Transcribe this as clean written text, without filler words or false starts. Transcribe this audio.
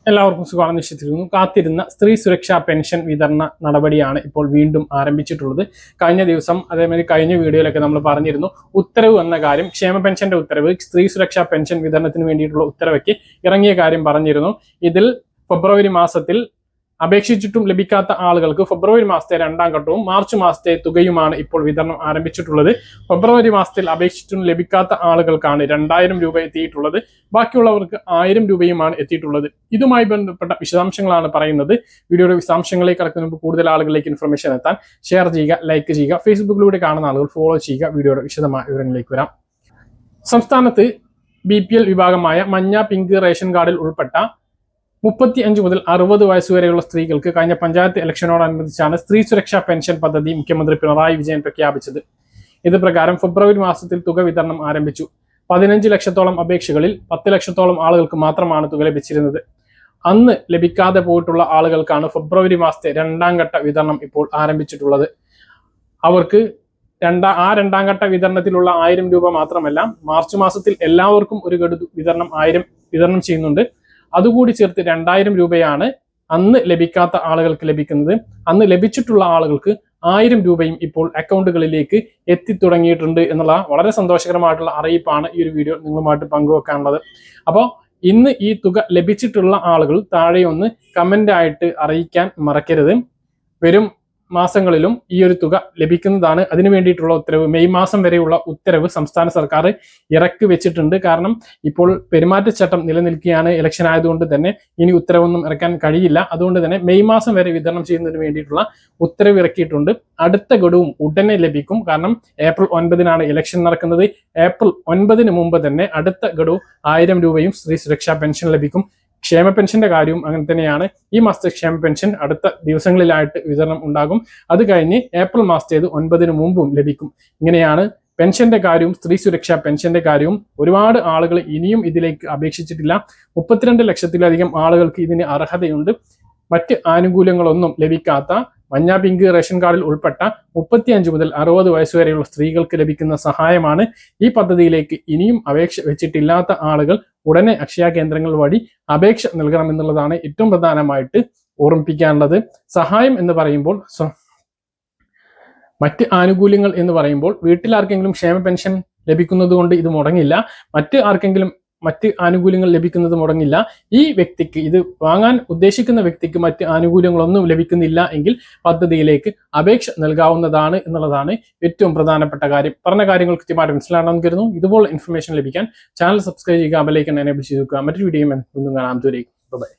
എല്ലാവർക്കും സുഖമാണെന്ന് വിശ്വസിക്കുന്നു. കാത്തിരുന്ന സ്ത്രീ സുരക്ഷാ പെൻഷൻ വിതരണ നടപടിയാണ് ഇപ്പോൾ വീണ്ടും ആരംഭിച്ചിട്ടുള്ളത്. കഴിഞ്ഞ ദിവസം അതേമാതിരി കഴിഞ്ഞ വീഡിയോയിലൊക്കെ നമ്മൾ പറഞ്ഞിരുന്നു ഉത്തരവ് എന്ന കാര്യം. ക്ഷേമ പെൻഷന്റെ ഉത്തരവ്, സ്ത്രീ സുരക്ഷാ പെൻഷൻ വിതരണത്തിന് വേണ്ടിയിട്ടുള്ള ഉത്തരവൊക്കെ ഇറങ്ങിയ കാര്യം പറഞ്ഞിരുന്നു. ഇതിൽ ഫെബ്രുവരി മാസത്തിൽ അപേക്ഷിച്ചിട്ടും ലഭിക്കാത്ത ആളുകൾക്ക് ഫെബ്രുവരി മാസത്തെ 2ാം ഘട്ടവും മാർച്ച് മാസത്തെ തുകയുമാണ് ഇപ്പോൾ വിതരണം ആരംഭിച്ചിട്ടുള്ളത്. ഫെബ്രുവരി മാസത്തിൽ അപേക്ഷിച്ചിട്ടും ലഭിക്കാത്ത ആളുകൾക്കാണ് 2000 രൂപ എത്തിയിട്ടുള്ളത്. ബാക്കിയുള്ളവർക്ക് 1000 രൂപയുമാണ് എത്തിയിട്ടുള്ളത്. ഇതുമായി ബന്ധപ്പെട്ട വിശദാംശങ്ങളാണ് പറയുന്നത്. വീഡിയോയുടെ വിശദാംശങ്ങളിലേക്ക് കടക്കുന്ന മുമ്പ് കൂടുതൽ ആളുകളിലേക്ക് ഇൻഫർമേഷൻ എത്താൻ ഷെയർ ചെയ്യുക, ലൈക്ക് ചെയ്യുക. ഫേസ്ബുക്കിലൂടെ കാണുന്ന ആളുകൾ ഫോളോ ചെയ്യുക. വീഡിയോയുടെ വിശദമായ വിവരങ്ങളിലേക്ക് വരാം. സംസ്ഥാനത്ത് BPL വിഭാഗമായ മഞ്ഞ, പിങ്ക് റേഷൻ കാർഡിൽ ഉൾപ്പെട്ട 35 മുതൽ 60 വയസ്സുവരെയുള്ള സ്ത്രീകൾക്ക് കഴിഞ്ഞ പഞ്ചായത്ത് ഇലക്ഷനോടനുബന്ധിച്ചാണ് സ്ത്രീ സുരക്ഷാ പെൻഷൻ പദ്ധതി മുഖ്യമന്ത്രി പിണറായി വിജയൻ പ്രഖ്യാപിച്ചത്. ഇത് പ്രകാരം ഫെബ്രുവരി മാസത്തിൽ തുക വിതരണം ആരംഭിച്ചു. 15 ലക്ഷത്തോളം അപേക്ഷകളിൽ 10 ലക്ഷത്തോളം ആളുകൾക്ക് മാത്രമാണ് തുക ലഭിച്ചിരുന്നത്. അന്ന് ലഭിക്കാതെ പോയിട്ടുള്ള ആളുകൾക്കാണ് ഫെബ്രുവരി മാസത്തെ 2ാം ഘട്ട വിതരണം ഇപ്പോൾ ആരംഭിച്ചിട്ടുള്ളത്. അവർക്ക് 2ാം ഘട്ട വിതരണത്തിലുള്ള 1000 രൂപ മാത്രമല്ല, മാർച്ച് മാസത്തിൽ എല്ലാവർക്കും ഒരു ഗഡു വിതരണം 1000 വിതരണം ചെയ്യുന്നുണ്ട്. അതുകൂടി ചേർത്ത് 2000 രൂപയാണ് അന്ന് ലഭിക്കാത്ത ആളുകൾക്ക് ലഭിക്കുന്നത്. അന്ന് ലഭിച്ചിട്ടുള്ള ആളുകൾക്ക് 1000 രൂപയും ഇപ്പോൾ അക്കൗണ്ടുകളിലേക്ക് എത്തിത്തുടങ്ങിയിട്ടുണ്ട് എന്നുള്ള വളരെ സന്തോഷകരമായിട്ടുള്ള അറിയിപ്പാണ് ഈ ഒരു വീഡിയോ നിങ്ങളുമായിട്ട് പങ്കുവെക്കാനുള്ളത്. അപ്പോൾ ഇന്ന് ഈ തുക ലഭിച്ചിട്ടുള്ള ആളുകൾ താഴെ ഒന്ന് കമന്റ് ആയിട്ട് അറിയിക്കാൻ മറക്കരുത്. വരും മാസങ്ങളിലും ഈ ഒരു തുക ലഭിക്കുന്നതാണ്. അതിനു വേണ്ടിയിട്ടുള്ള ഉത്തരവ്, മെയ് മാസം വരെയുള്ള ഉത്തരവ് സംസ്ഥാന സർക്കാർ ഇറക്കി വെച്ചിട്ടുണ്ട്. കാരണം ഇപ്പോൾ പെരുമാറ്റച്ചട്ടം നിലനിൽക്കുകയാണ്. ഇലക്ഷൻ ആയതുകൊണ്ട് തന്നെ ഇനി ഉത്തരവൊന്നും ഇറക്കാൻ കഴിയില്ല. അതുകൊണ്ട് തന്നെ മെയ് മാസം വരെ വിതരണം ചെയ്യുന്നതിന് വേണ്ടിയിട്ടുള്ള ഉത്തരവ് ഇറക്കിയിട്ടുണ്ട്. അടുത്ത ഗഡുവും ഉടനെ ലഭിക്കും. കാരണം ഏപ്രിൽ 9-നാണ് ഇലക്ഷൻ നടക്കുന്നത്. ഏപ്രിൽ 9-ന് മുമ്പ് തന്നെ അടുത്ത ഗഡു 1000 രൂപയും സ്ത്രീ സുരക്ഷാ പെൻഷൻ ലഭിക്കും. ക്ഷേമ പെൻഷന്റെ കാര്യവും അങ്ങനെ തന്നെയാണ്. ഈ മാസത്തെ ക്ഷേമ പെൻഷൻ അടുത്ത ദിവസങ്ങളിലായിട്ട് വിതരണം ഉണ്ടാകും. അത് കഴിഞ്ഞ് ഏപ്രിൽ മാസത്തേത് 9-ന് മുമ്പും ലഭിക്കും. ഇങ്ങനെയാണ് പെൻഷന്റെ കാര്യവും സ്ത്രീ സുരക്ഷാ പെൻഷന്റെ കാര്യവും. ഒരുപാട് ആളുകൾ ഇനിയും ഇതിലേക്ക് അപേക്ഷിച്ചിട്ടില്ല. 32 ലക്ഷത്തിലധികം ആളുകൾക്ക് ഇതിന് അർഹതയുണ്ട്. മറ്റ് ആനുകൂല്യങ്ങളൊന്നും ലഭിക്കാത്ത മഞ്ഞ, പിങ്ക് റേഷൻ കാർഡിൽ ഉൾപ്പെട്ട 35 മുതൽ 60 വയസ്സുവരെയുള്ള സ്ത്രീകൾക്ക് ലഭിക്കുന്ന സഹായമാണ്. ഈ പദ്ധതിയിലേക്ക് ഇനിയും അപേക്ഷ വെച്ചിട്ടില്ലാത്ത ആളുകൾ ഉടനെ അക്ഷയ കേന്ദ്രങ്ങൾ വഴി അപേക്ഷ നൽകണമെന്നുള്ളതാണ് ഏറ്റവും പ്രധാനമായിട്ട് ഓർമ്മിപ്പിക്കാനുള്ളത്. സഹായം എന്ന് പറയുമ്പോൾ, മറ്റ് ആനുകൂല്യങ്ങൾ എന്ന് പറയുമ്പോൾ വീട്ടിലാർക്കെങ്കിലും ക്ഷേമ പെൻഷൻ ലഭിക്കുന്നത് കൊണ്ട് ഇത് മുടങ്ങില്ല. മറ്റ് ആനുകൂല്യങ്ങൾ ലഭിക്കുന്നത് മുടങ്ങില്ല. ഈ വ്യക്തിക്ക്, ഇത് വാങ്ങാൻ ഉദ്ദേശിക്കുന്ന വ്യക്തിക്ക് മറ്റ് ആനുകൂല്യങ്ങളൊന്നും ലഭിക്കുന്നില്ല എങ്കിൽ പദ്ധതിയിലേക്ക് അപേക്ഷ നൽകാവുന്നതാണ് എന്നുള്ളതാണ് ഏറ്റവും പ്രധാനപ്പെട്ട കാര്യം. പറഞ്ഞ കാര്യങ്ങൾ കൃത്യമായിട്ട് മനസ്സിലാണെന്ന് കരുതുന്നു. ഇതുപോലെ ഇൻഫർമേഷൻ ലഭിക്കാൻ ചാനൽ സബ്സ്ക്രൈബ് ചെയ്യുക, ബെൽ ഐക്കൺ എനേബിൾ ചെയ്ത് വെക്കുക. മറ്റൊരു വീഡിയോയും വീണ്ടും കാണാം. ബൈ.